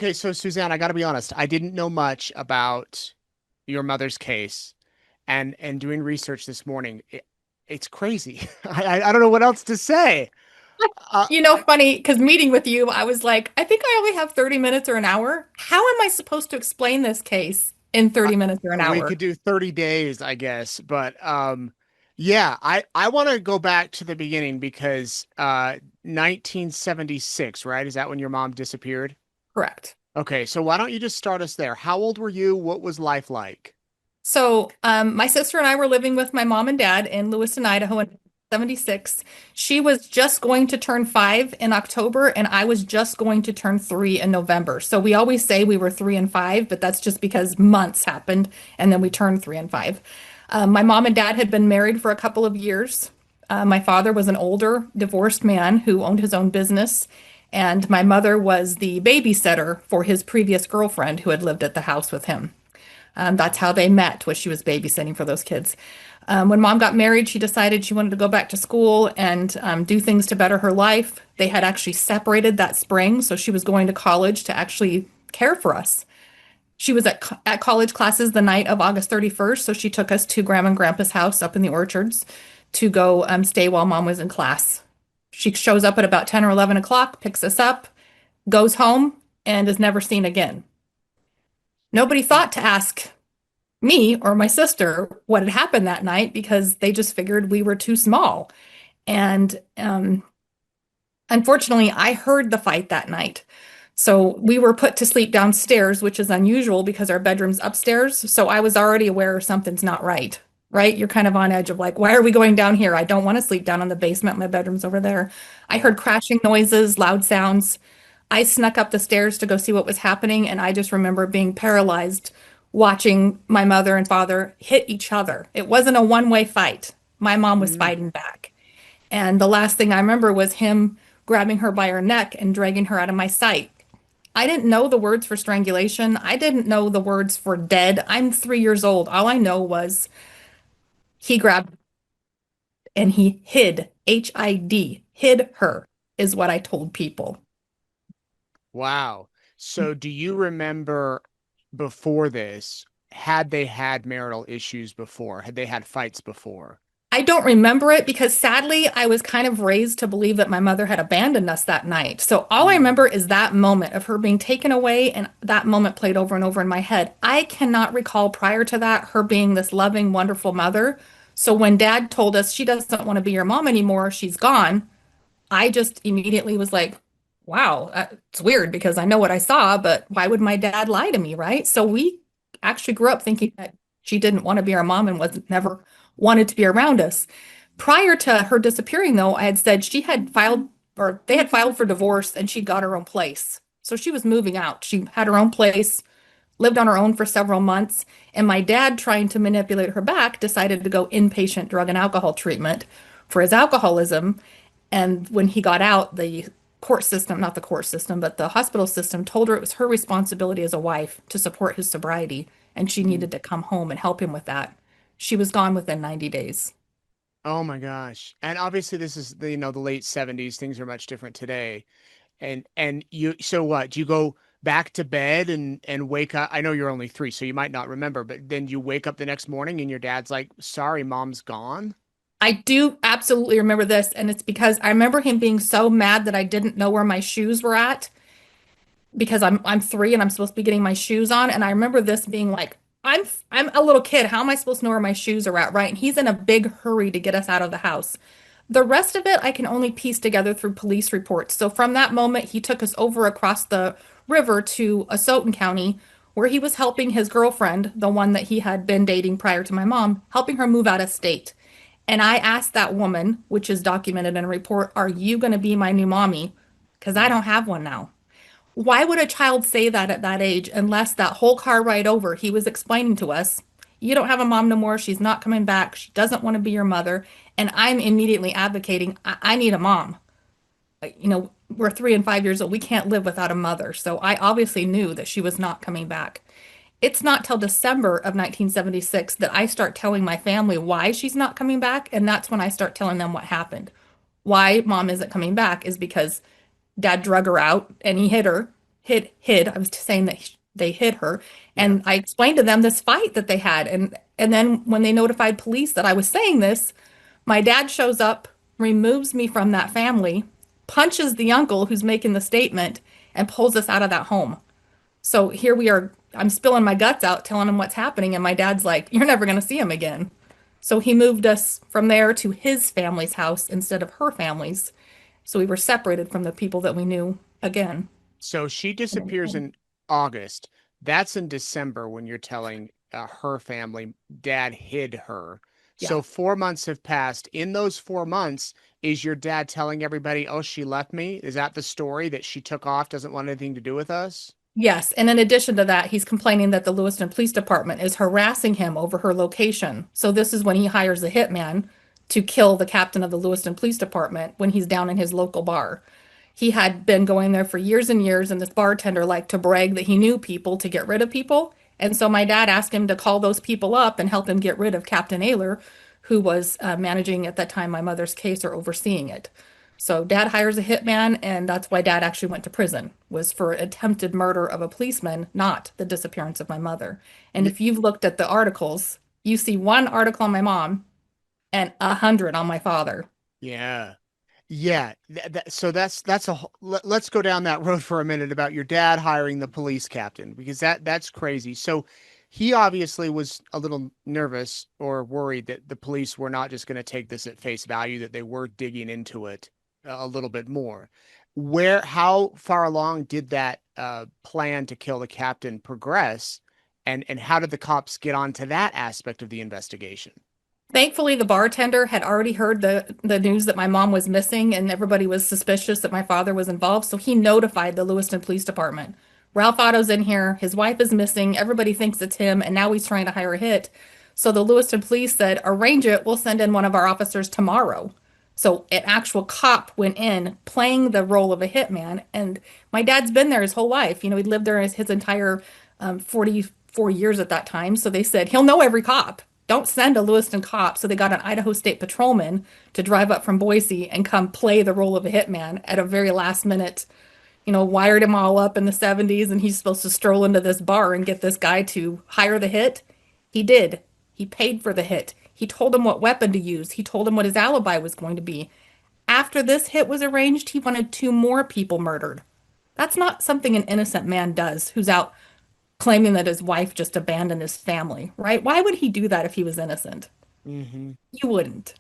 Okay, so Suzanne, I got to be honest. I didn't know much about your mother's case, and doing research this morning, it's crazy. I don't know what else to say. Uh, Funny, because meeting with you, I was like, I think I only have 30 minutes or an hour. How am I supposed to explain this case in I- 30 minutes or an we hour? could do 30 days, I guess, but yeah, I want to go back to the beginning because 1976, right? Is that when your mom disappeared? Correct. Okay, so why don't you just start us there? How old were you? What was life like? My sister and I were living with my mom and dad in Lewiston, Idaho in 76. She was just going to turn 5 in October, and I was just going to turn 3 in November. So we always say we were 3 and 5, but that's just because months happened, and then we turned 3 and 5. My mom and dad had been married for a couple of years. My father was an older, divorced man who owned his own business, and my mother was the babysitter for his previous girlfriend who had lived at the house with him. That's how they met, was she was babysitting for those kids. When mom got married, she decided she wanted to go back to school and do things to better her life. They had actually separated that spring, so she was going to college to actually care for us. She was at college classes the night of August 31st, so she took us to Grandma and Grandpa's house up in the orchards to go stay while mom was in class. She shows up at about 10 or 11 o'clock, picks us up, goes home, and is never seen again. Nobody thought to ask me or my sister what had happened that night because they just figured we were too small. And unfortunately, I heard the fight that night. So we were put to sleep downstairs, which is unusual because our bedroom's upstairs. So I was already aware something's not right, right? You're kind of on edge of like, why are we going down here? I don't want to sleep down in the basement. My bedroom's over there. I Yeah. heard crashing noises, loud sounds. I snuck up the stairs to go see what was happening, and I just remember being paralyzed watching my mother and father hit each other. It wasn't a one-way fight. My mom was Mm. fighting back. And the last thing I remember was him grabbing her by her neck and dragging her out of my sight. I didn't know the words for strangulation. I didn't know the words for dead. I'm 3 years old. All I know was he grabbed and he hid, Hid, hid her, is what I told people. Wow. So do you remember before this, had they had marital issues before? Had they had fights before? I don't remember it because sadly, I was kind of raised to believe that my mother had abandoned us that night. So all I Mm. remember is that moment of her being taken away, and that moment played over and over in my head. I cannot recall prior to that her being this loving, wonderful mother. So when dad told us she doesn't want to be your mom anymore, she's gone, I just immediately was like, wow, it's weird because I know what I saw, but why would my dad lie to me, right? So we actually grew up thinking that she didn't want to be our mom and was never wanted to be around us. Prior to her disappearing, though, I had said she had filed or they had filed for divorce and she got her own place. So she was moving out. She had her own place, lived on her own for several months, and my dad, trying to manipulate her back, decided to go inpatient drug and alcohol treatment for his alcoholism. And when he got out, the court system, not the court system, but the hospital system told her it was her responsibility as a wife to support his sobriety, and she Mm. needed to come home and help him with that. She was gone within 90 days. Oh my gosh. And obviously this is the late 70s. Things are much different today. And you so what? Do you go back to bed and wake up? I know you're only 3, so you might not remember, but then you wake up the next morning and your dad's like, "Sorry, mom's gone." I do absolutely remember this, and it's because I remember him being so mad that I didn't know where my shoes were at because I'm 3 and I'm supposed to be getting my shoes on, and I remember this being like, I'm a little kid. How am I supposed to know where my shoes are at, right? And he's in a big hurry to get us out of the house. The rest of it I can only piece together through police reports. So from that moment, he took us over across the river to Asotin County, where he was helping his girlfriend, the one that he had been dating prior to my mom, helping her move out of state. And I asked that woman, which is documented in a report, are you going to be my new mommy? Because I Mm. don't have one now. Why would a child say that at that age unless that whole car ride over he was explaining to us, you don't have a mom no more, she's not coming back, she doesn't want to be your mother, and I'm immediately advocating, I need a mom. We're 3 and 5 years old, we can't live without a mother. So I obviously knew that she was not coming back. It's not till December of 1976 that I start telling my family why she's not coming back, and that's when I start telling them what happened. Why mom isn't coming back is because dad drug her out and he hit her. hid. I was saying that they hid her, Yeah. and I explained to them this fight that they had, and then when they notified police that I was saying this, my dad shows up, removes me from that family, punches the uncle who's making the statement, and pulls us out of that home. So here we are. I'm spilling my guts out, telling him what's happening, and my dad's like, "You're never going to see him again." So he moved us from there to his family's house instead of her family's. So we were separated from the people that we knew again. So she disappears in August. That's in December when you're telling her family dad hid her. Yeah. So 4 months have passed. In those 4 months, is your dad telling everybody, oh, she left me? Is that the story that she took off, doesn't want anything to do with us? Yes, and in addition to that, he's complaining that the Lewiston Police Department is harassing him over her location. So this is when he hires a hitman to kill the captain of the Lewiston Police Department when he's down in his local bar. He had been going there for years and years, and this bartender liked to brag that he knew people to get rid of people. And so my dad asked him to call those people up and help him get rid of Captain Ayler, who was managing at that time my mother's case or overseeing it. So dad hires a hitman, and that's why dad actually went to prison, was for attempted murder of a policeman, not the disappearance of my mother. And Y- if you've looked at the articles, you see one article on my mom and 100 on my father. Yeah. Yeah. So that's let's go down that road for a minute about your dad hiring the police captain because that's crazy. So he obviously was a little nervous or worried that the police were not just going to take this at face value, that they were digging into it a little bit more. How far along did that plan to kill the captain progress, and how did the cops get onto that aspect of the investigation? Thankfully, the bartender had already heard the news that my mom was missing, and everybody was suspicious that my father was involved. So he notified the Lewiston Police Department. Ralph Otto's in here. His wife is missing. Everybody thinks it's him, and now he's trying to hire a hit. So the Lewiston Police said, "Arrange it. We'll send in one of our officers tomorrow." So an actual cop went in playing the role of a hitman, and my dad's been there his whole life. He'd lived there his entire 44 years at that time. So they said he'll know every cop. Don't send a Lewiston cop. So they got an Idaho State patrolman to drive up from Boise and come play the role of a hitman at a very last minute. Wired him all up in the 70s, and he's supposed to stroll into this bar and get this guy to hire the hit. He did. He paid for the hit. He told him what weapon to use. He told him what his alibi was going to be. After this hit was arranged, he wanted two more people murdered. That's not something an innocent man does who's out claiming that his wife just abandoned his family, right? Why would he do that if he was innocent? Hmm. You wouldn't.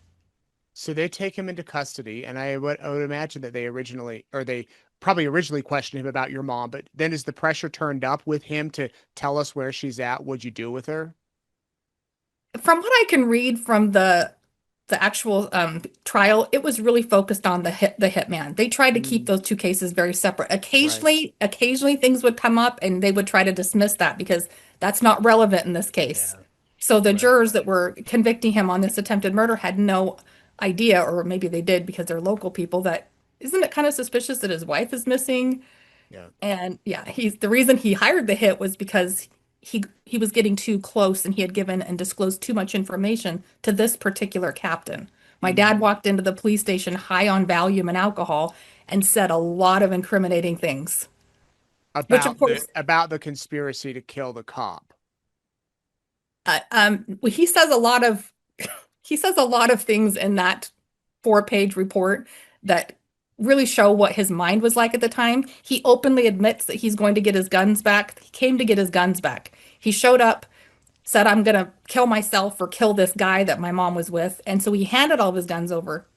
So they take him into custody, and I would imagine that they probably originally questioned him about your mom, but then as the pressure turned up with him to tell us where she's at, what'd you do with her? From what I can read from the actual trial, it was really focused on the hitman. They tried to keep Mm, those two cases very separate. right, Occasionally things would come up and they would try to dismiss that because that's not relevant in this case. yeah, So the right. jurors that were convicting him on this attempted murder had no idea, or maybe they did because they're local people, that isn't it kind of suspicious that his wife is missing? Yeah. And yeah, he's the reason he hired the hit was because he was getting too close and he had given and disclosed too much information to this particular captain. My dad Hmm. walked into the police station high on Valium and alcohol and said a lot of incriminating things, which of course About the conspiracy to kill the cop. well, he says a lot of things in that 4-page report that really show what his mind was like at the time. He openly admits that he's going to get his guns back. He came to get his guns back. He showed up, said, "I'm going to kill myself or kill this guy that my mom was with." And so he handed all of his guns over.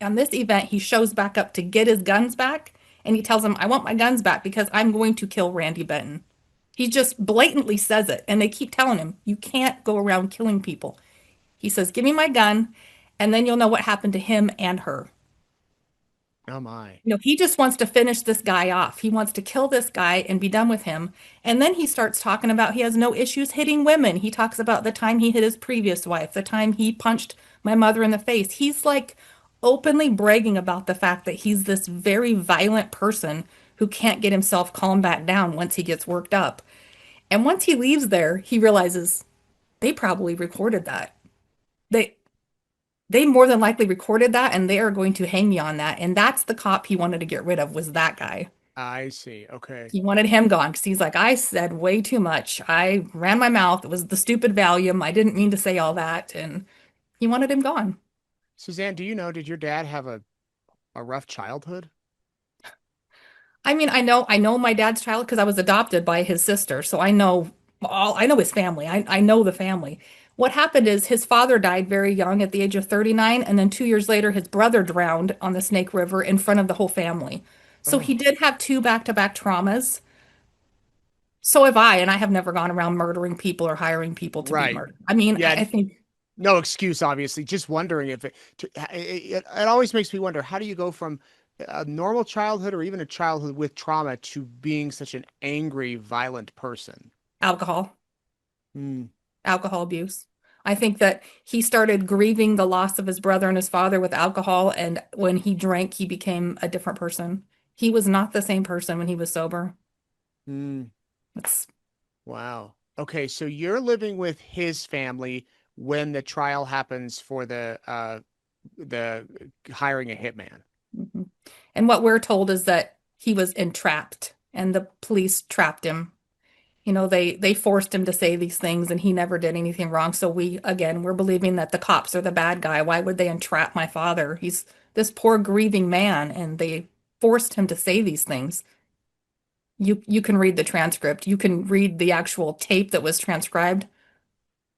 On this event, he shows back up to get his guns back. And he tells him, "I want my guns back because I'm going to kill Randy Benton." He just blatantly says it. And they keep telling him, "You can't go around killing people." He says, "Give me my gun, and then you'll know what happened to him and her." Oh my. He just wants to finish this guy off. He wants to kill this guy and be done with him. And then he starts talking about he has no issues hitting women. He talks about the time he hit his previous wife, the time he punched my mother in the face. He's like openly bragging about the fact that he's this very violent person who can't get himself calmed back down once he gets worked up. And once he leaves there, he realizes they probably recorded that. They they more than likely recorded that and they are going to hang me on that. And that's the cop he wanted to get rid of, was that guy. I see. Okay. He wanted him gone because he's like, I said way too much. I ran my mouth. It was the stupid Valium. I didn't mean to say all that. And he wanted him gone. Suzanne, do you know, did your dad have a rough childhood? I mean, I know my dad's child because I was adopted by his sister. So I know his family. I know the family. What happened is his father died very young at the age of 39. And then 2 years later, his brother drowned on the Snake River in front of the whole family. So he Oh, did have two back-to-back traumas. So have I, and I have never gone around murdering people or hiring people to be right. murdered. I mean, Yeah, I think no excuse, obviously. Just wondering if it always makes me wonder, how do you go from a normal childhood or even a childhood with trauma to being such an angry, violent person? alcohol, Hmm. alcohol abuse. I think that he started grieving the loss of his brother and his father with alcohol, and when he drank, he became a different person. He was not the same person when he was sober. Hmm. It's Wow. Okay, so you're living with his family when the trial happens for the hiring a hitman. mhm. And what we're told is that he was entrapped and the police trapped him. You know, they forced him to say these things and he never did anything wrong. So we're believing that the cops are the bad guy. Why would they entrap my father? He's this poor grieving man and they forced him to say these things. You can read the transcript. You can read the actual tape that was transcribed.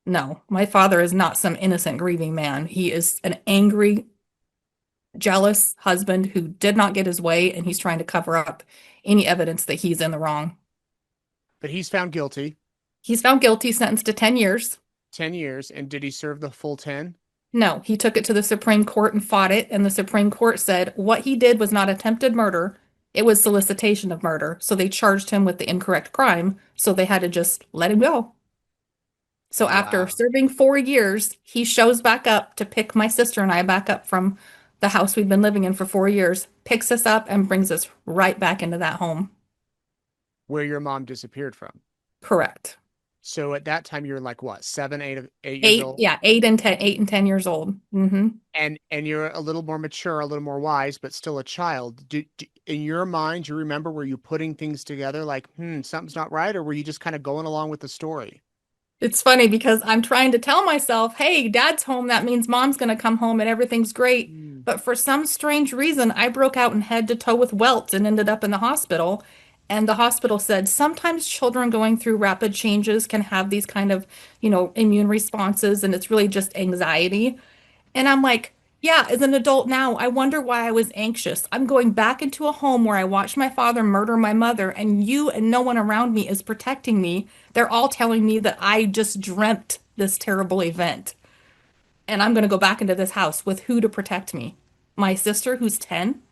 No, my father is not some innocent grieving man. He is an angry, jealous husband who did not get his way and he's trying to cover up any evidence that he's in the wrong. But he's found guilty, He's found guilty, sentenced to 10 years. 10 years, and did he serve the full 10? No, he took it to the Supreme Court and fought it, and the Supreme Court said what he did was not attempted murder, it was solicitation of murder. So they charged him with the incorrect crime, so they had to just let him go. So after Wow. serving 4 years, he shows back up to pick my sister and I back up from the house we've been living in for 4 years, picks us up and brings us right back into that home. Where your mom disappeared from. Correct. So at that time you're like what, 7, 8 years Eight, old? yeah, 8 and 10 years old. And you're a little more mature, a little more wise, but still a child. In your mind, you remember, were you putting things together like, something's not right, or were you just kind of going along with the story? It's funny because I'm trying to tell myself, hey, dad's home. That means mom's going to come home and everything's great. Hmm. But for some strange reason, I broke out in head to toe with welts and ended up in the hospital. And the hospital said sometimes children going through rapid changes can have these kind of, immune responses, and it's really just anxiety. And I'm like, yeah, as an adult now, I wonder why I was anxious. I'm going back into a home where I watched my father murder my mother, and you and no one around me is protecting me. They're all telling me that I just dreamt this terrible event. And I'm going to go back into this house with who to protect me? My sister, who's 10.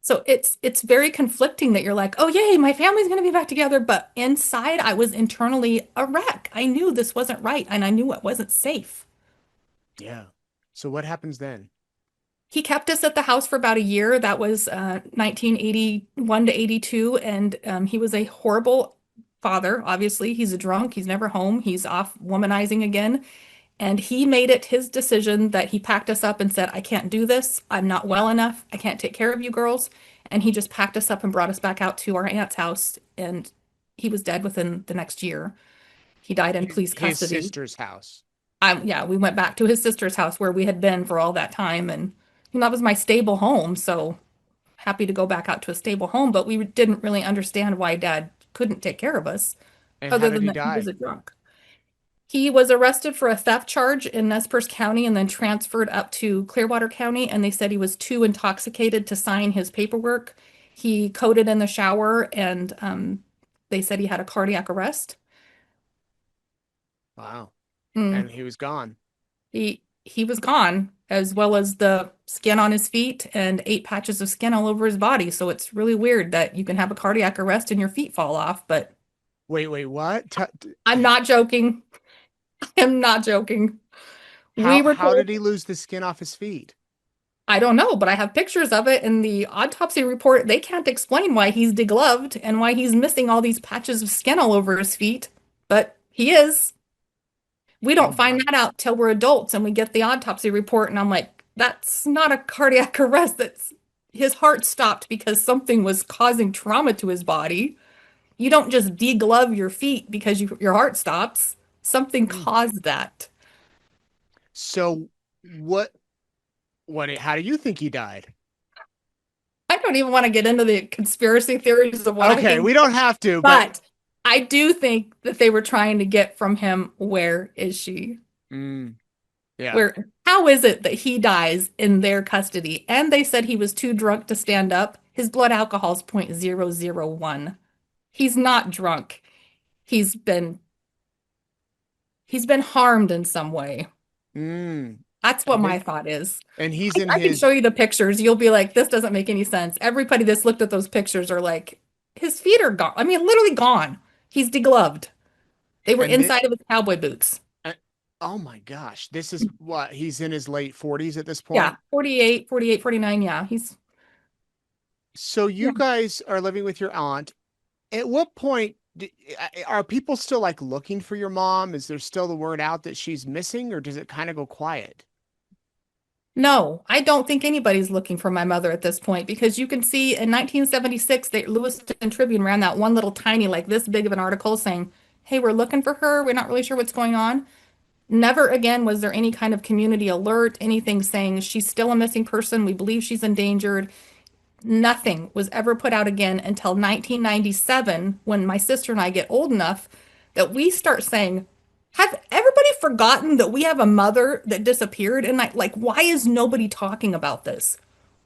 So it's very conflicting that you're like, oh yay, my family's going to be back together, but inside I was internally a wreck. I knew this wasn't right, and I knew it wasn't safe. Yeah. So what happens then? He kept us at the house for about a year. That was 1981 to 82. And he was a horrible father. Obviously, he's a drunk. He's never home. He's off womanizing again. And he made it his decision that he packed us up and said, I can't do this. I'm not well enough. I can't take care of you girls. And he just packed us up and brought us back out to our aunt's house. And he was dead within the next year. He died in police His custody. sister's house. Yeah, we went back to his sister's house where we had been for all that time, and that was my stable home. So happy to go back out to a stable home, but we didn't really understand why Dad couldn't take care of us, And how other did than he that he was die? a drunk. He was arrested for a theft charge in Nez Perce County and then transferred up to Clearwater County, and they said he was too intoxicated to sign his paperwork. He coded in the shower, and they said he had a cardiac arrest. Wow. Mm. And he was gone. He was gone, as well as the skin on his feet and 8 patches of skin all over his body. So it's really weird that you can have a cardiac arrest and your feet fall off, but Wait, what? I'm not joking. I'm not joking. We were How told, did he lose the skin off his feet? I don't know, but I have pictures of it in the autopsy report. They can't explain why he's degloved and why he's missing all these patches of skin all over his feet, but he is. We Oh don't find my. that out till we're adults and we get the autopsy report, and I'm like, that's not a cardiac arrest. his heart stopped because something was causing trauma to his body. You don't just deglove your feet because your heart stops. Something Mm. caused that. So what how do you think he died? I don't even want to get into the conspiracy theories of what I Okay, think, we don't have to, but but I do think that they were trying to get from him, where is she? mm, yeah. Where, how is it that he dies in their custody? And they said he was too drunk to stand up. His blood alcohol is 0.001. He's not drunk. He's been he's been harmed in some way. Mm. That's what And my this thought is. and he's in I can his show you the pictures. You'll be like, this doesn't make any sense. Everybody that's looked at those pictures are like, his feet are gone. I mean, literally gone. He's degloved. They were and inside of his cowboy boots. uh, oh my gosh, this is what he's in his late 40s at this Yeah, point. 48, 48, 49. Yeah, he's, So yeah. you guys are living with your aunt. At what point are people still like looking for your mom? Is there still the word out that she's missing, or does it kind of go quiet? No, I don't think anybody's looking for my mother at this point because you can see in 1976, the Lewiston Tribune ran that one little tiny, like this big of an article saying, hey, we're looking for her. We're not really sure what's going on. Never again was there any kind of community alert, anything saying she's still a missing person. We believe she's endangered. Nothing was ever put out again until 1997 when my sister and I get old enough that we start saying, have everybody forgotten that we have a mother that disappeared? And like, why is nobody talking about this?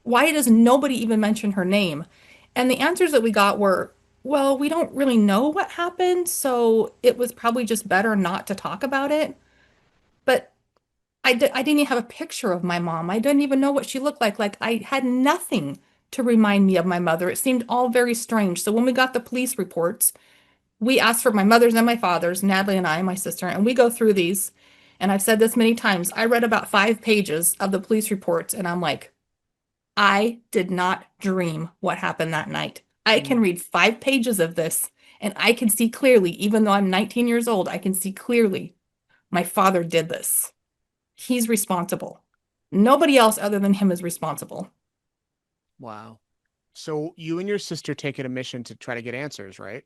Why does nobody even mention her name? And the answers that we got were, well, we don't really know what happened, so it was probably just better not to talk about it. But I didn't even have a picture of my mom. I didn't even know what she looked like. Like I had nothing to remind me of my mother. It seemed all very strange. So when we got the police reports, we asked for my mother's and my father's, Natalie and I, my sister, and we go through these. And I've said this many times. I read about 5 pages of the police reports, and I'm like, I did not dream what happened that night. I can Mm, read 5 pages of this, and I can see clearly, even though I'm 19 years old, I can see clearly my father did this. He's responsible. Nobody else other than him is responsible. wow. So you and your sister take it a mission to try to get answers, right?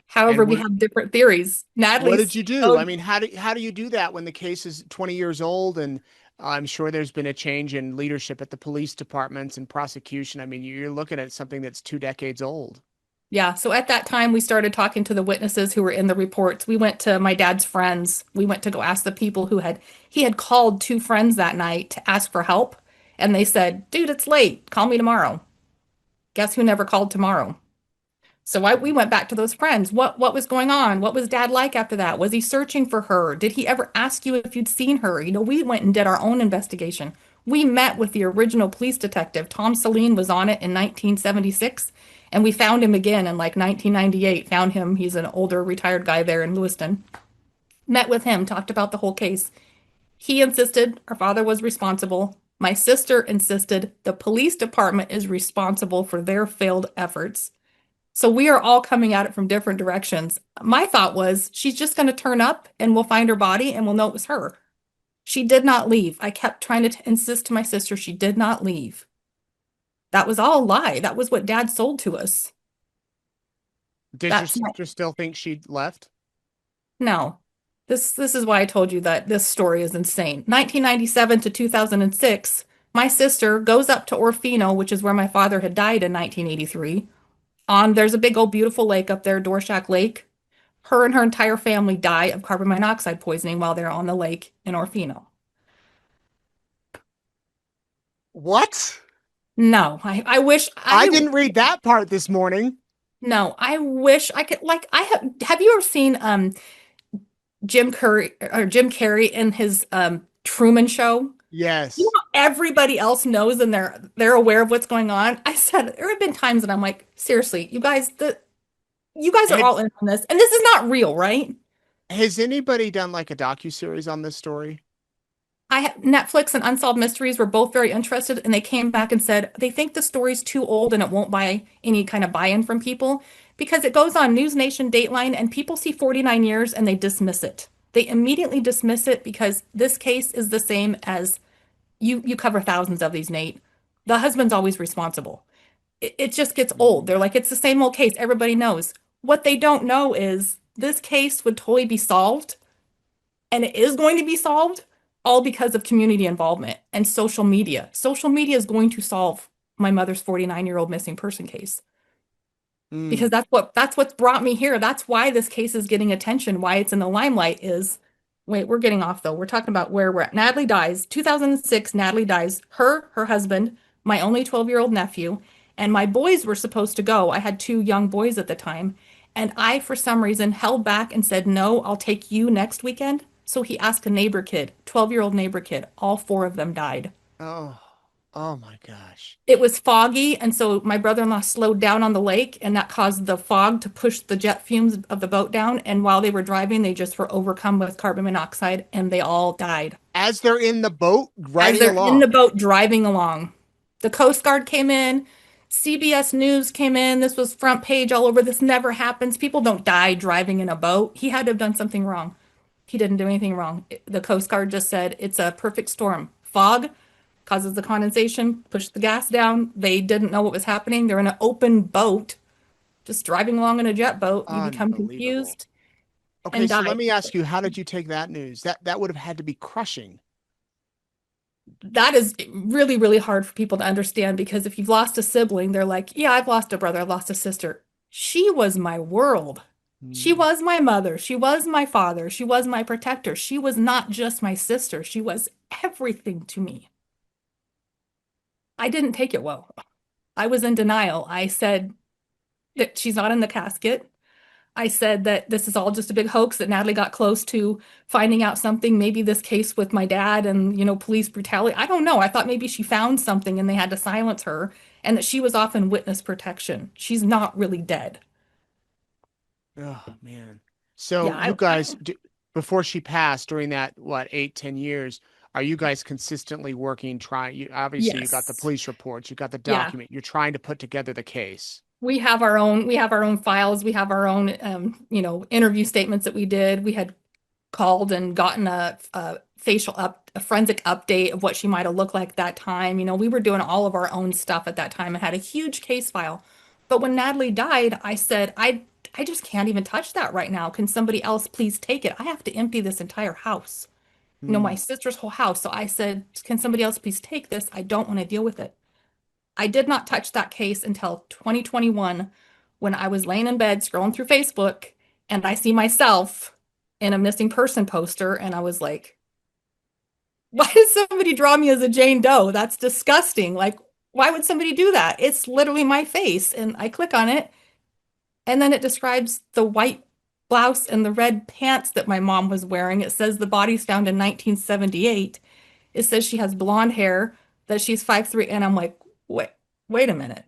However, And we have different theories. what Natalie's did you do? so I mean, how do you do that when the case is 20 years old and I'm sure there's been a change in leadership at the police departments and prosecution. I mean, you're looking at something that's 2 decades old. yeah. So at that time, we started talking to the witnesses who were in the reports. We went to my dad's friends. We went to go ask the people he had called 2 friends that night to ask for help. And they said, dude, it's late. Call me tomorrow. Guess who never called tomorrow? So we went back to those friends. What was going on? What was dad like after that? Was he searching for her? Did he ever ask you if you'd seen her? You know, we went and did our own investigation. We met with the original police detective. Tom Saline was on it in 1976, and we found him again in like 1998. Found him. He's an older retired guy there in Lewiston. Met with him, talked about the whole case. He insisted our father was responsible. My sister insisted the police department is responsible for their failed efforts. So we are all coming at it from different directions. My thought was she's just going to turn up and we'll find her body and we'll know it was her. She did not leave. I kept trying to insist to my sister she did not leave. That was all a lie. That was what dad sold to us. Does your That's my, sister still think she left? no. This is why I told you that this story is insane. 1997 to 2006, my sister goes up to Orfino, which is where my father had died in 1983. There's a big old beautiful lake up there, Dorshak Lake. Her and her entire family die of carbon monoxide poisoning while they're on the lake in Orfino. What? No, I wish I didn't read that part this morning. no, I wish I could like I have you ever seen Jim Carrey in his Truman Show? You Yes. know, everybody else knows and they're aware of what's going on. I said there have been times that I'm like, seriously, you guys are Had, all in on this, and this is not real, right? has anybody done like a docuseries on this story? Netflix and Unsolved Mysteries were both very interested, and they came back and said they think the story's too old and it won't buy any kind of buy-in from people because it goes on News Nation Dateline and people see 49 years and they dismiss it. They immediately dismiss it because this case is the same as you cover thousands of these, Nate. The husband's always responsible. It just gets old. Mhm. They're like, it's the same old case. Everybody knows. What they don't know is this case would totally be solved, and it is going to be solved all because of community involvement and social media. Social media is going to solve my mother's 49-year-old missing person case because Mm. that's what's brought me here. That's why this case is getting attention, why it's in the limelight is wait, we're getting off though. We're talking about where we're at. Natalie dies. 2006, Natalie dies. Her husband, my only 12-year-old nephew, and my boys were supposed to go. I had two young boys at the time, and I, for some reason, held back and said, "No, I'll take you next weekend." So he asked a neighbor kid, 12-year-old neighbor kid. All four of them died. Oh, oh my gosh. It was foggy, and so my brother-in-law slowed down on the lake, and that caused the fog to push the jet fumes of the boat down. And while they were driving, they just were overcome with carbon monoxide, and they all died As they're in the boat as riding they're in the along. boat driving along. The Coast Guard came in, CBS News came in. This was front page all over. This never happens. People don't die driving in a boat. He had to have done something wrong. He didn't do anything wrong. The Coast Guard just said it's a perfect storm. Fog causes the condensation, push the gas down. They didn't know what was happening. They're in an open boat, just driving along in a jet boat. You become Unbelievable. confused Okay, and so die. let me ask you, how did you take that news? That would have had to be crushing. That is really, really hard for people to understand because if you've lost a sibling, they're like, yeah, I've lost a brother, I've lost a sister. She was my world. She Mm. was my mother. She was my father. She was my protector. She was not just my sister. She was everything to me. I didn't take it well. I was in denial. I said that she's not in the casket. I said that this is all just a big hoax, that Natalie got close to finding out something, maybe this case with my dad and, police brutality. I don't know. I thought maybe she found something and they had to silence her and that she was off in witness protection. She's not really dead. Oh man. So Yeah, you I guys, don't. before she passed, during that what 8, 10 years, are you guys consistently working? Trying. You obviously you got the Yes. police reports, you got the Yeah. document. You're trying to put together the case. We have our own files. We have our own, interview statements that we did. We had called and gotten a forensic update of what she might have looked like that time. We were doing all of our own stuff at that time and had a huge case file. But when Natalie died, I said, I just can't even touch that right now. Can somebody else please take it? I have to empty this entire house. My Hmm. sister's whole house. So I said, can somebody else please take this? I don't want to deal with it. I did not touch that case until 2021 when I was laying in bed scrolling through Facebook and I see myself in a missing person poster and I was like, why did somebody draw me as a Jane Doe? That's disgusting. Like, why would somebody do that? It's literally my face. And I click on it and then it describes the white blouse and the red pants that my mom was wearing. It says the body's found in 1978. It says she has blonde hair, that she's 5'3", and I'm like, wait a minute.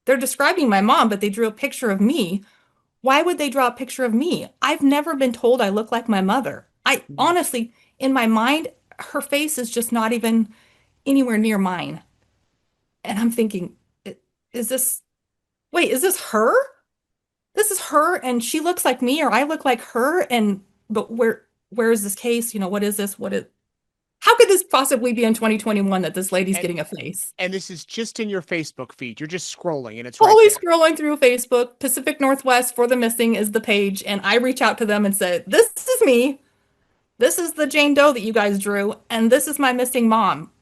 They're describing my mom, but they drew a picture of me. Why would they draw a picture of me? I've never been told I look like my mother. I Hmm. honestly, in my mind, her face is just not even anywhere near mine. And I'm thinking, is this, wait, is this her? This is her and she looks like me or I look like her. And, but where is this case? What is this? How could this possibly be in 2021 that this lady's And getting a face? and this is just in your Facebook feed. You're just scrolling, and it's right Fully there. scrolling through Facebook, Pacific Northwest for the missing is the page, and I reach out to them and say, "This is me. This is the Jane Doe that you guys drew, and this is my missing mom.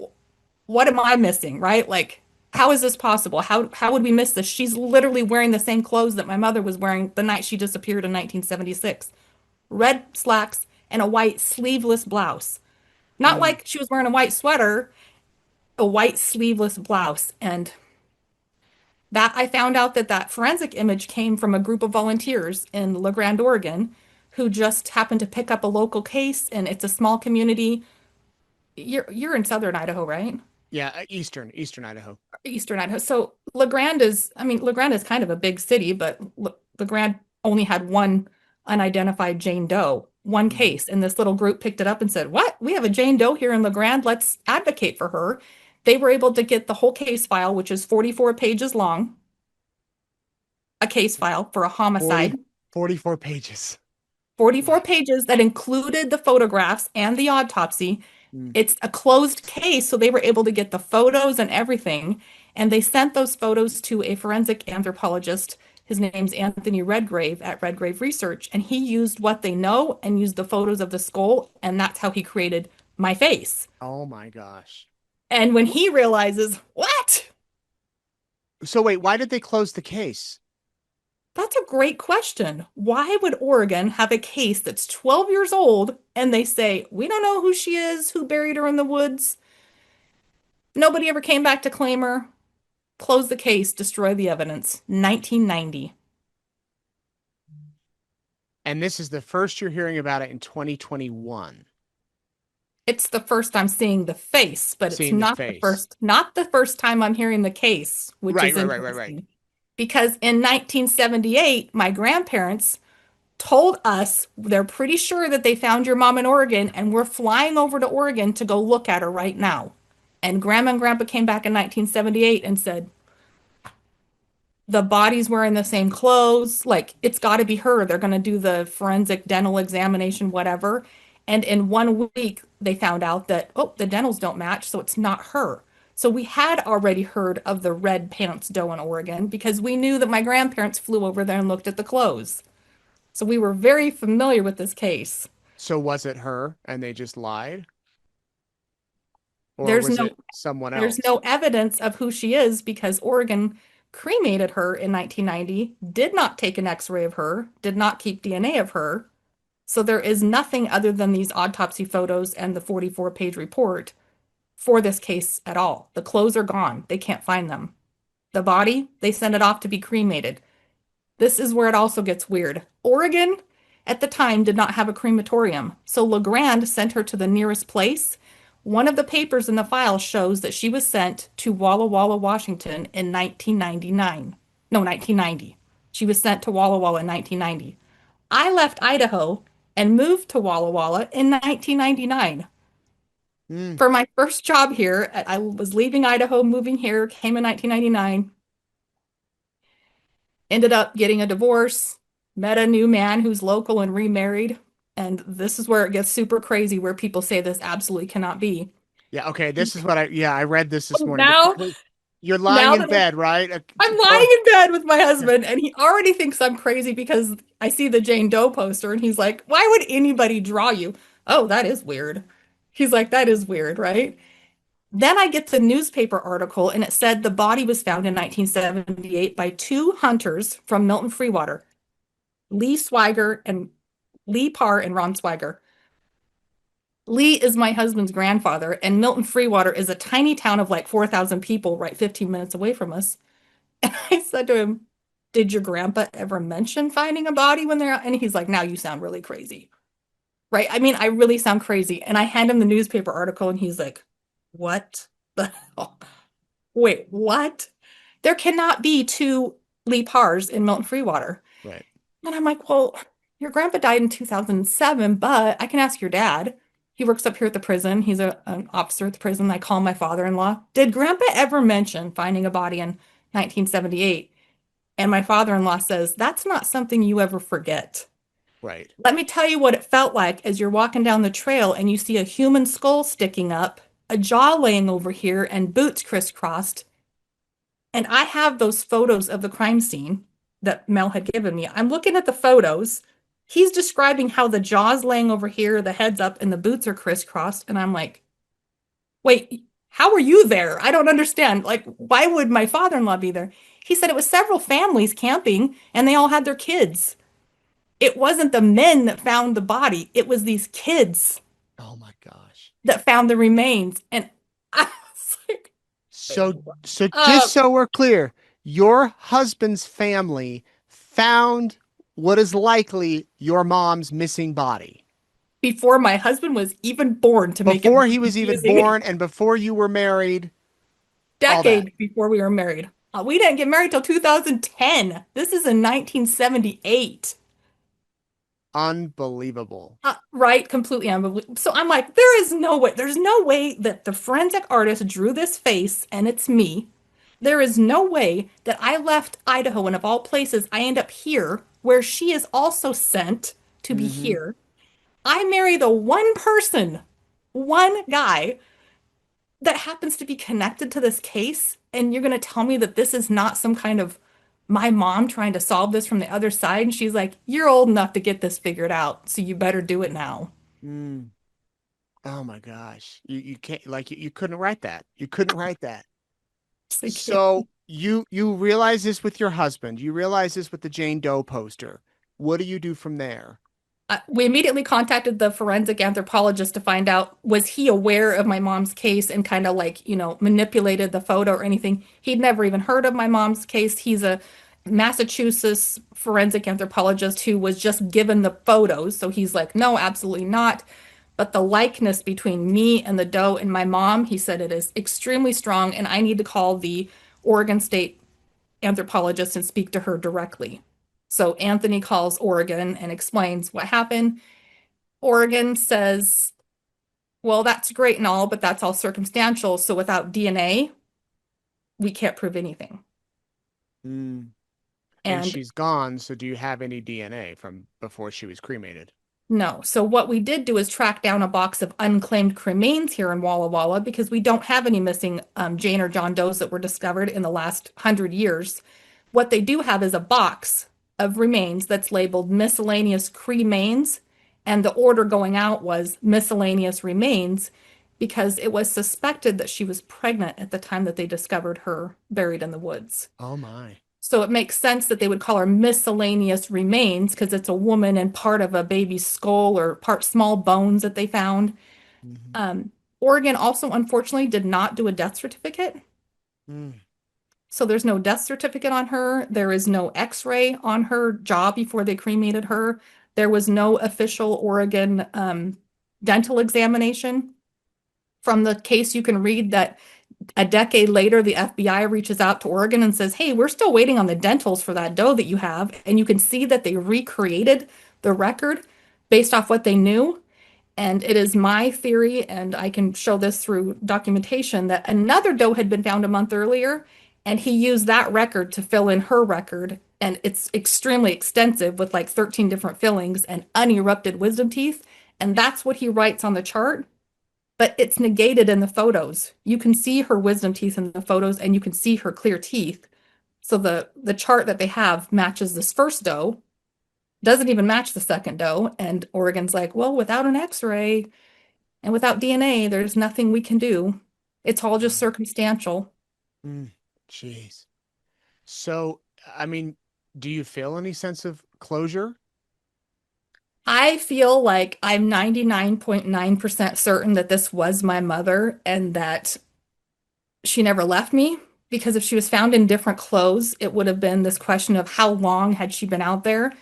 What am I missing, right? Like, how is this possible? How would we miss this? She's literally wearing the same clothes that my mother was wearing the night she disappeared in 1976. Red slacks and a white sleeveless blouse. Not Hmm. like she was wearing a white sweater, a white sleeveless blouse. And that I found out that forensic image came from a group of volunteers in La Grande, Oregon, who just happened to pick up a local case, and it's a small community. You're in southern Idaho, right? Yeah, Eastern Idaho. Eastern Idaho. So I mean, La Grande is kind of a big city, but La Grande only had one unidentified Jane Doe, one Hmm. case, and this little group picked it up and said, "What? We have a Jane Doe here in La Grande. Let's advocate for her." They were able to get the whole case file, which is 44 pages long, a case file for a 40, homicide. 44 pages. 44 Wow. pages that included the photographs and the autopsy. Mm. It's a closed case, so they were able to get the photos and everything. And they sent those photos to a forensic anthropologist. His name's Anthony Redgrave at Redgrave Research. And he used what they know and used the photos of the skull. And that's how he created my face. Oh my gosh. And when he realizes, what? So wait, why did they close the case? That's a great question. Why would Oregon have a case that's 12 years old and they say, we don't know who she is, who buried her in the woods? Nobody ever came back to claim her. Close the case, destroy the evidence. 1990. And this is the first you're hearing about it in 2021. It's the first I'm seeing the face, but it's Seeing the face. not the first time I'm hearing the case, which Right, is right, right, right, right. interesting. Because in 1978, my grandparents told us they're pretty sure that they found your mom in Oregon and we're flying over to Oregon to go look at her right now. And grandma and grandpa came back in 1978 and said, the body's wearing the same clothes. Like, it's got to be her. They're going to do the forensic dental examination, whatever. And in 1 week, they found out that, oh, the dentals don't match, so it's not her. So we had already heard of the red pants doe in Oregon because we knew that my grandparents flew over there and looked at the clothes. So we were very familiar with this case. So was it her and they just lied? Or There's was no it someone there's else? no evidence of who she is because Oregon cremated her in 1990, did not take an x-ray of her, did not keep DNA of her. So there is nothing other than these autopsy photos and the 44-page report for this case at all. The clothes are gone. They can't find them. The body, they send it off to be cremated. This is where it also gets weird. Oregon at the time did not have a crematorium, so LeGrand sent her to the nearest place. One of the papers in the file shows that she was sent to Walla Walla, Washington in 1999. No, 1990. She was sent to Walla Walla in 1990. I left Idaho and moved to Walla Walla in 1999 Hmm. for my first job here. I was leaving Idaho, moving here, came in 1999, ended up getting a divorce, met a new man who's local and remarried. And this is where it gets super crazy, where people say this absolutely cannot be. Yeah, okay. This is what I read this morning, but Now, you're lying now in that bed, right? I'm Go. lying in bed with my husband, and he already thinks I'm crazy because I see the Jane Doe poster, and he's like, why would anybody draw you? Oh, that is weird. He's like, that is weird, right? Then I get the newspaper article, and it said the body was found in 1978 by two hunters from Milton Freewater, Lee Swiger and Lee Parr and Ron Swiger. Lee is my husband's grandfather, and Milton Freewater is a tiny town of like 4,000 people, right 15 minutes away from us. And I said to him, did your grandpa ever mention finding a body when they're out? And he's like, now you sound really crazy. Right? I mean, I really sound crazy. And I hand him the newspaper article, and he's like, what the hell? Wait, what? There cannot be two Lee Pars in Milton Freewater. Right. And I'm like, well, your grandpa died in 2007, but I can ask your dad. He works up here at the prison. He's an officer at the prison. I call my father-in-law. Did grandpa ever mention finding a body in 1978? And my father-in-law says, that's not something you ever forget. Right. Let me tell you what it felt like as you're walking down the trail and you see a human skull sticking up, a jaw laying over here, and boots crisscrossed. And I have those photos of the crime scene that Mel had given me. I'm looking at the photos. He's describing how the jaw's laying over here, the head's up, and the boots are crisscrossed. And I'm like, wait, how were you there? I don't understand. Like, why would my father-in-law be there? He said it was several families camping and they all had their kids. It wasn't the men that found the body, it was these kids Oh my gosh. that found the remains. And I was like, So so uh, just so we're clear, your husband's family found what is likely your mom's missing body before my husband was even born to make it before more he was even confusing. born and before you were married, all that. Decade before we were married. We didn't get married till 2010. This is in 1978. Unbelievable. Right, completely unbelievable. So I'm like, there is no way. There's no way that the forensic artist drew this face and it's me. There is no way that I left Idaho and of all places, I end up here where she is also sent to be Hmm. here. I marry the one guy that happens to be connected to this case, and you're going to tell me that this is not some kind of my mom trying to solve this from the other side. And she's like, you're old enough to get this figured out, so you better do it now. Mm. Oh my gosh. You can't like you couldn't write that. You couldn't write that. It's like, So you realize this with your husband. You realize this with the Jane Doe poster. What do you do from there? we immediately contacted the forensic anthropologist to find out was he aware of my mom's case and kind of like, manipulated the photo or anything. He'd never even heard of my mom's case. He's a Massachusetts forensic anthropologist who was just given the photos. So he's like, no, absolutely not. But the likeness between me and the doe and my mom, he said it is extremely strong, and I need to call the Oregon State anthropologist and speak to her directly. So Anthony calls Oregon and explains what happened. Oregon says, well, that's great and all, but that's all circumstantial. So without DNA, we can't prove anything. Mm. And And she's gone, so do you have any DNA from before she was cremated? no. So what we did do is track down a box of unclaimed cremains here in Walla Walla because we don't have any missing Jane or John Does that were discovered in the last 100 years. What they do have is a box of remains that's labeled miscellaneous cremains, and the order going out was miscellaneous remains because it was suspected that she was pregnant at the time that they discovered her buried in the woods. Oh my. So it makes sense that they would call her miscellaneous remains because it's a woman and part of a baby's skull or part small bones that they found. Hmm. Um, Oregon also, unfortunately, did not do a death certificate. Mm. So there's no death certificate on her. There is no x-ray on her jaw before they cremated her. There was no official Oregon dental examination. From the case, you can read that a decade later, the FBI reaches out to Oregon and says, hey, we're still waiting on the dentals for that doe that you have. And you can see that they recreated the record based off what they knew. And it is my theory, and I can show this through documentation, that another doe had been found a month earlier, and he used that record to fill in her record. And it's extremely extensive with like 13 different fillings and unerupted wisdom teeth. And that's what he writes on the chart, but it's negated in the photos. You can see her wisdom teeth in the photos, and you can see her clear teeth. So the chart that they have matches this first doe, doesn't even match the second doe. And Oregon's like, well, without an x-ray and without DNA, there's nothing we can do. It's all just circumstantial. Mm. Jeez. So, I mean, do you feel any sense of closure? I feel like I'm 99.9% certain that this was my mother and that she never left me, because if she was found in different clothes, it would have been this question of how long had she been out there.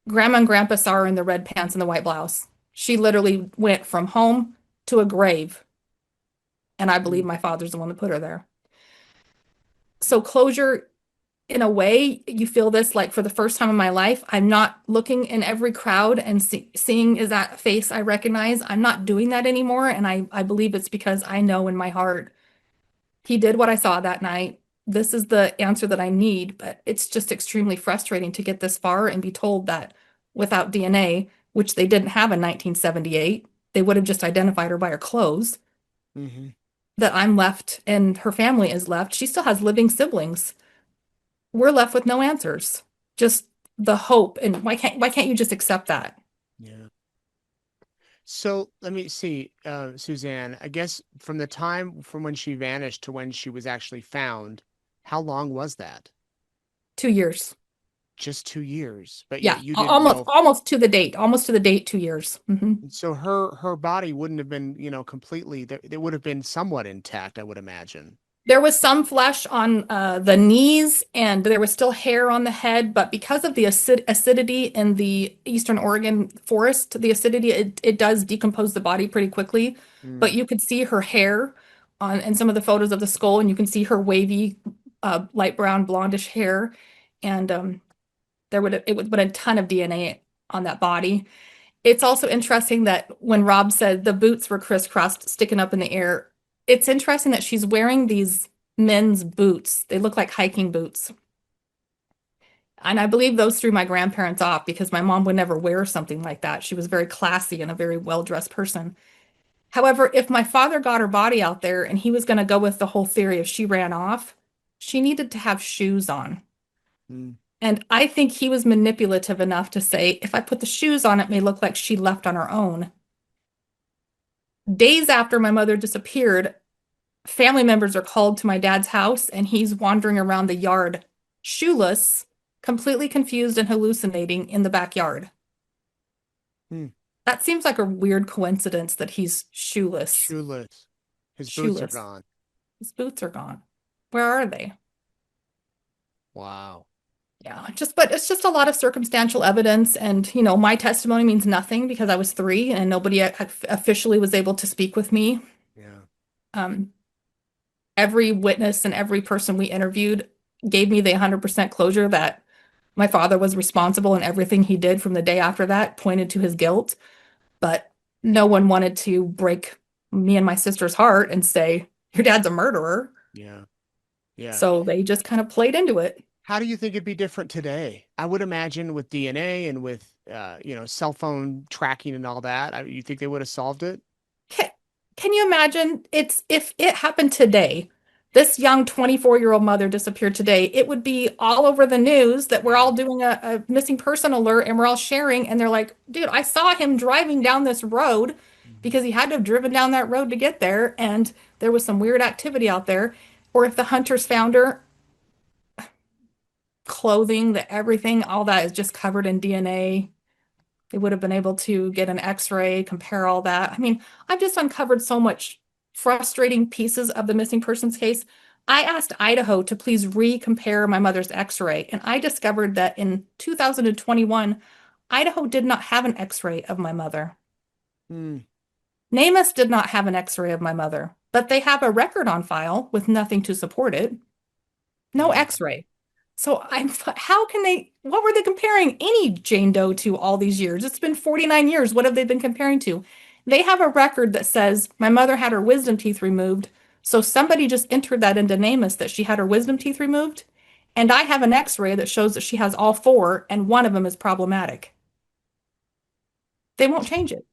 Grandma and Grandpa saw her in the red pants and the white blouse. She literally went from home to a grave, and I believe Mm. my father's the one that put her there. So closure, in a way, you feel this like for the first time in my life. I'm not looking in every crowd and seeing is that a face I recognize. I'm not doing that anymore, and I believe it's because I know in my heart he did what I saw that night. This is the answer that I need, but it's just extremely frustrating to get this far and be told that without DNA, which they didn't have in 1978, they would have just identified her by her clothes, Hmm. that I'm left and her family is left. She still has living siblings. We're left with no answers. Just the hope. And why can't you just accept that? Yeah. So let me see, Suzanne, I guess from the time from when she vanished to when she was actually found, how long was that? 2 years. Just 2 years, but yet Yeah, you didn't almost know. almost to the date. Almost to the date, 2 years. So her body wouldn't have been, completely, it would have been somewhat intact, I would imagine. There was some flesh on the knees, and there was still hair on the head, but because of the acidity in the Eastern Oregon forest, the acidity, it does decompose the body pretty quickly. But Mm. you could see her hair on in some of the photos of the skull, and you can see her wavy, light brown, blondish hair, and it would have been a ton of DNA on that body. It's also interesting that when Rob said the boots were crisscrossed, sticking up in the air, it's interesting that she's wearing these men's boots. They look like hiking boots. And I believe those threw my grandparents off because my mom would never wear something like that. She was very classy and a very well-dressed person. However, if my father got her body out there and he was going to go with the whole theory of she ran off, she needed to have shoes on. Mm. And I think he was manipulative enough to say, if I put the shoes on, it may look like she left on her own. Days after my mother disappeared, family members are called to my dad's house and he's wandering around the yard, shoeless, completely confused and hallucinating in the backyard. Mm. That seems like a weird coincidence that he's shoeless. Shoeless. His boots are Shoeless. gone. His boots are gone. Where are they? Wow. Yeah, but it's just a lot of circumstantial evidence. And, my testimony means nothing because I was 3 and nobody officially was able to speak with me. Yeah. Um, every witness and every person we interviewed gave me the 100% closure that my father was responsible and everything he did from the day after that pointed to his guilt. But no one wanted to break me and my sister's heart and say, your dad's a murderer. Yeah. Yeah. So they just kind of played into it. How do you think it'd be different today? I would imagine with DNA and with cell phone tracking and all that. You think they would have solved it? Can, can you imagine if it happened today, this young 24-year-old mother disappeared today, it would be all over the news that we're Yeah. all doing a missing person alert and we're all sharing. And they're like, dude, I saw him driving down this road Mhm. because he had to have driven down that road to get there. And there was some weird activity out there. Or if the hunters found her, clothing, everything, all that is just covered in DNA. They would have been able to get an x-ray, compare all that. I mean, I've just uncovered so much frustrating pieces of the missing persons case. I asked Idaho to please re-compare my mother's x-ray, and I discovered that in 2021, Idaho did not have an x-ray of my mother. Mm. NamUs did not have an x-ray of my mother, but they have a record on file with nothing to support it. No Yeah. x-ray. So how can what were they comparing any Jane Doe to all these years? It's been 49 years. What have they been comparing to? They have a record that says my mother had her wisdom teeth removed. So somebody just entered that into NamUs that she had her wisdom teeth removed. And I have an x-ray that shows that she has all four and one of them is problematic. They won't change it.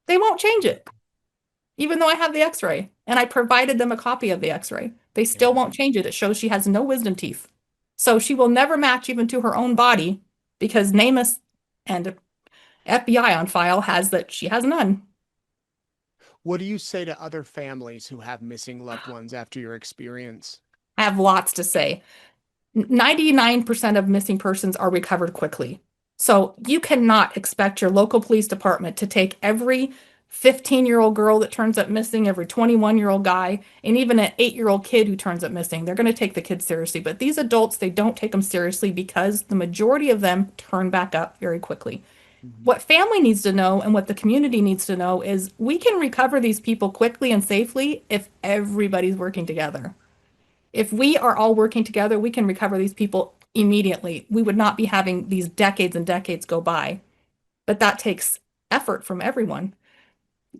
They won't change it, even though I have the x-ray and I provided them a copy of the x-ray. They still Yeah. won't change it. It shows she has no wisdom teeth. So she will never match even to her own body because NamUs and FBI on file has that she has none. What do you say to other families who have missing loved ones after your experience? I have lots to say. 99% of missing persons are recovered quickly. So you cannot expect your local police department to take every 15-year-old girl that turns up missing, every 21-year-old guy, and even an 8-year-old kid who turns up missing. They're going to take the kids seriously. But these adults, they don't take them seriously because the majority of them turn back up very quickly. Mhm. What family needs to know and what the community needs to know is we can recover these people quickly and safely if everybody's working together. If we are all working together, we can recover these people immediately. We would not be having these decades and decades go by. But that takes effort from everyone.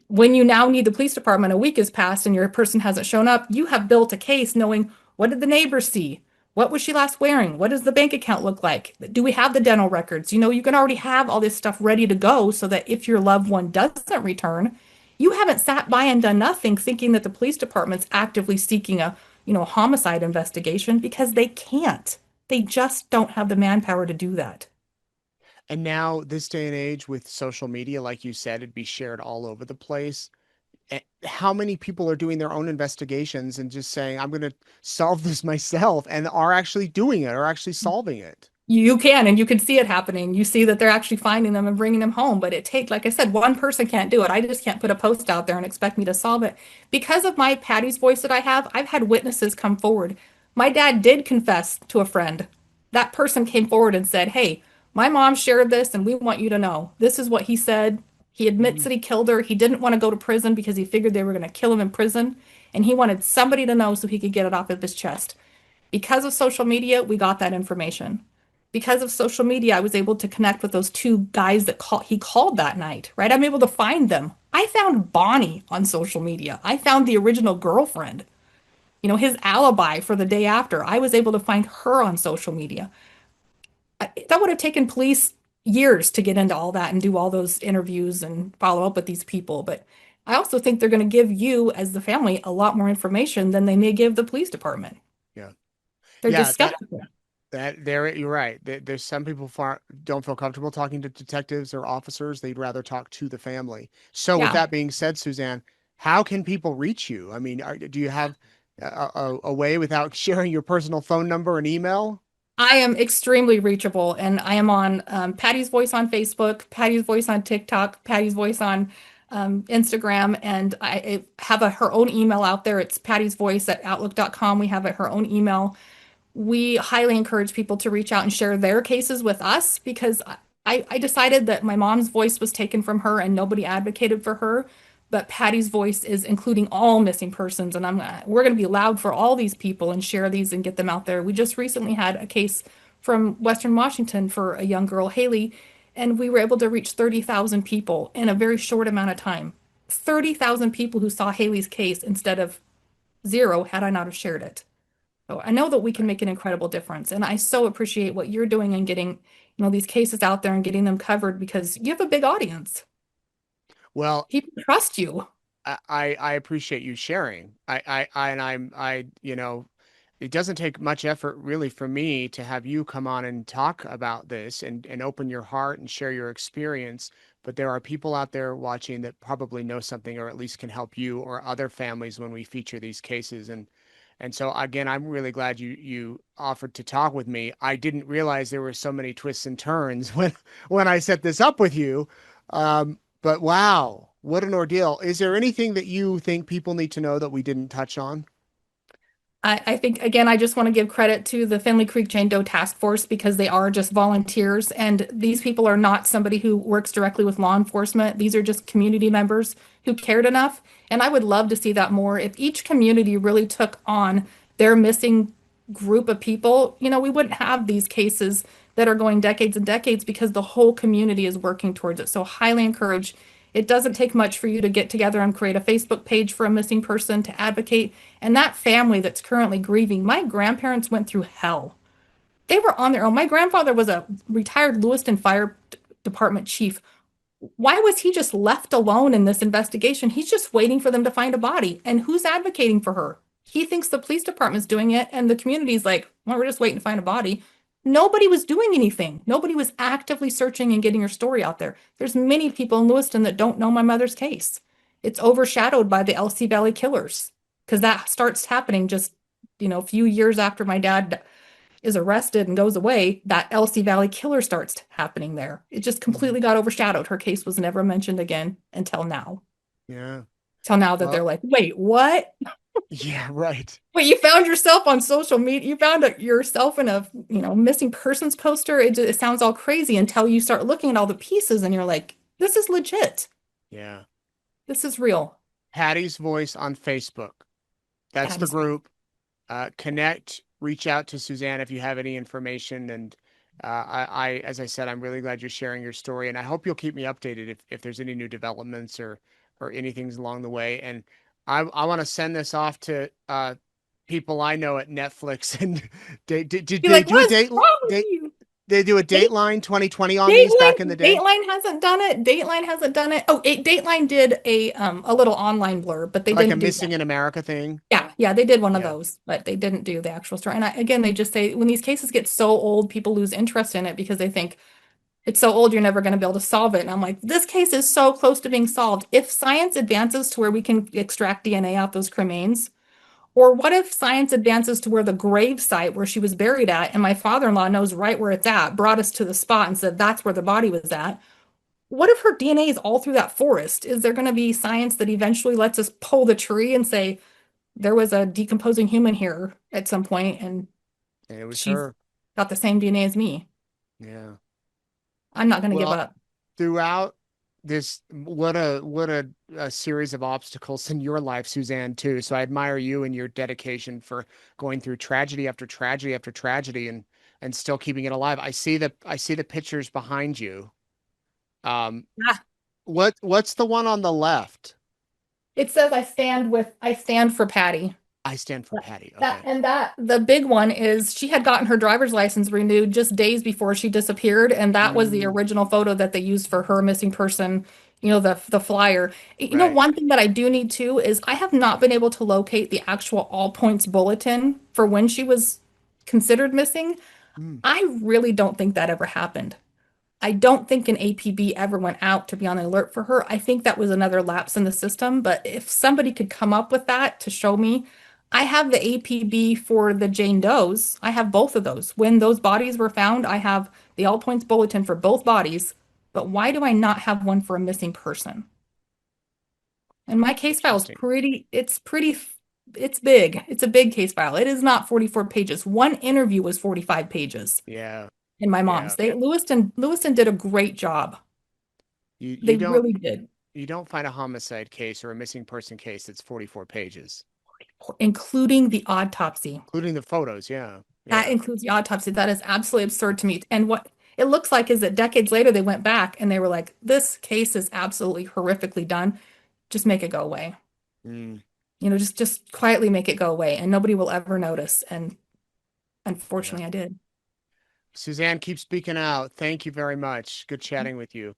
When you now need the police department, a week has passed and your person hasn't shown up, you have built a case knowing what did the neighbors see? What was she last wearing? What does the bank account look like? Do we have the dental records? You can already have all this stuff ready to go so that if your loved one doesn't return, you haven't sat by and done nothing thinking that the police department's actively seeking a homicide investigation because they can't. They just don't have the manpower to do that. And now, this day and age with social media, like you said, it'd be shared all over the place. How many people are doing their own investigations and just saying, I'm going to solve this myself and are actually doing it or actually solving it? You can, and you can see it happening. You see that they're actually finding them and bringing them home. But like I said, one person can't do it. I just can't put a post out there and expect me to solve it. Because of my Patty's voice that I have, I've had witnesses come forward. My dad did confess to a friend. That person came forward and said, hey, my mom shared this, and we want you to know. This is what he said. He admits Mhm. that he killed her. He didn't want to go to prison because he figured they were going to kill him in prison. And he wanted somebody to know so he could get it off of his chest. Because of social media, we got that information. Because of social media, I was able to connect with those two guys he called that night, right? I'm able to find them. I found Bonnie on social media. I found the original girlfriend, his alibi for the day after. I was able to find her on social media. That would have taken police years to get into all that and do all those interviews and follow up with these people. But I also think they're going to give you, as the family, a lot more information than they may give the police department. Yeah. They're just Yeah, skeptical. there you're right. There's some people don't feel comfortable talking to detectives or officers. They'd rather talk to the family. So with Yeah. that being said, Suzanne, how can people reach you? I mean, do you have a way without sharing your personal phone number and email? I am extremely reachable, and I am on Patty's Voice on Facebook, Patty's Voice on TikTok, Patty's Voice on Instagram, and I have her own email out there. It's Patty's Voice at outlook.com. We have her own email. We highly encourage people to reach out and share their cases with us because I decided that my mom's voice was taken from her and nobody advocated for her. But Patty's voice is including all missing persons, and we're going to be loud for all these people and share these and get them out there. We just recently had a case from Western Washington for a young girl, Haley, and we were able to reach 30,000 people in a very short amount of time. 30,000 people who saw Haley's case instead of zero had I not have shared it. So I know that we can make an incredible difference. And I so appreciate what you're doing and getting, these cases out there and getting them covered because you have a big audience. Well, People trust you. I appreciate you sharing. And it doesn't take much effort really for me to have you come on and talk about this and open your heart and share your experience. But there are people out there watching that probably know something or at least can help you or other families when we feature these cases. And so again, I'm really glad you offered to talk with me. I didn't realize there were so many twists and turns when I set this up with you. But wow, what an ordeal. Is there anything that you think people need to know that we didn't touch on? I think, again, I just want to give credit to the Finley Creek Jane Doe Task Force because they are just volunteers. And these people are not somebody who works directly with law enforcement. These are just community members who cared enough. And I would love to see that more. If each community really took on their missing group of people, we wouldn't have these cases that are going decades and decades because the whole community is working towards it. So highly encourage. It doesn't take much for you to get together and create a Facebook page for a missing person to advocate. And that family that's currently grieving, my grandparents went through hell. They were on their own. My grandfather was a retired Lewiston Fire Department chief. Why was he just left alone in this investigation? He's just waiting for them to find a body. And who's advocating for her? He thinks the police department's doing it, and the community's like, well, we're just waiting to find a body. Nobody was doing anything. Nobody was actively searching and getting her story out there. There's many people in Lewiston that don't know my mother's case. It's overshadowed by the LC Valley killers because that starts happening just, a few years after my dad is arrested and goes away, that LC Valley killer starts happening there. It just Mhm. completely got overshadowed. Her case was never mentioned again until now. Yeah. Till now that they're Well, like, wait, what? yeah, right. Wait, you found yourself on social media. You found yourself in a, missing persons poster. It sounds all crazy until you start looking at all the pieces and you're like, this is legit. Yeah. This is real. Patty's Voice on Facebook. That's the Patty's. group. Connect, reach out to Suzanne if you have any information. And as I said, I'm really glad you're sharing your story, and I hope you'll keep me updated if there's any new developments or anything along the way. And I want to send this off to people I know at Netflix. And did Be they like, do a what's date? wrong with They you? they do a Date, Dateline 2020 on these back in the Dateline, day, Dateline hasn't done it. Dateline hasn't done it. Oh, Dateline did a little online blurb, but they like a didn't do Missing that. in America thing. Yeah, they did one of Yeah. those, but they didn't do the actual story. And again, they just say when these cases get so old, people lose interest in it because they think it's so old, you're never going to be able to solve it. And I'm like, this case is so close to being solved. If science advances to where we can extract DNA out those cremains, or what if science advances to where the grave site where she was buried at, and my father-in-law knows right where it's at, brought us to the spot and said that's where the body was at. What if her DNA is all through that forest? Is there going to be science that eventually lets us pull the tree and say there was a decomposing human here at some point and And it was she's her. got the same DNA as me? Yeah. I'm not going to give Well, up. throughout this, what a series of obstacles in your life, Suzanne, too. So I admire you and your dedication for going through tragedy after tragedy after tragedy and still keeping it alive. I see the pictures behind you. Um, Ah, what's the one on the left? it says I stand for Patty. I stand for That, Patty. that Okay. and that the big one is she had gotten her driver's license renewed just days before she disappeared, and that was the Mm, original photo that they used for her missing person, the flyer. Right. One thing that I do need too is I have not been able to locate the actual all points bulletin for when she was considered missing. Hmm. I really don't think that ever happened. I don't think an APB ever went out to be on the alert for her. I think that was another lapse in the system. But if somebody could come up with that to show me, I have the APB for the Jane Does. I have both of those. When those bodies were found, I have the all points bulletin for both bodies. But why do I not have one for a missing person? And my case file is Interesting. it's big. It's a big case file. It is not 44 pages. One interview was 45 pages Yeah. in my Yeah. mom's. Lewiston did a great job. You They don't really did, you don't find a homicide case or a missing person case that's 44 pages, including the autopsy. including the photos. Yeah. That Yeah. includes the autopsy. That is absolutely absurd to me. And what it looks like is that decades later they went back and they were like, this case is absolutely horrifically done. Just make it go away. Mm, Just quietly make it go away and nobody will ever notice. And yeah. unfortunately I did. Suzanne, keep speaking out. Thank you very much. Good chatting with you.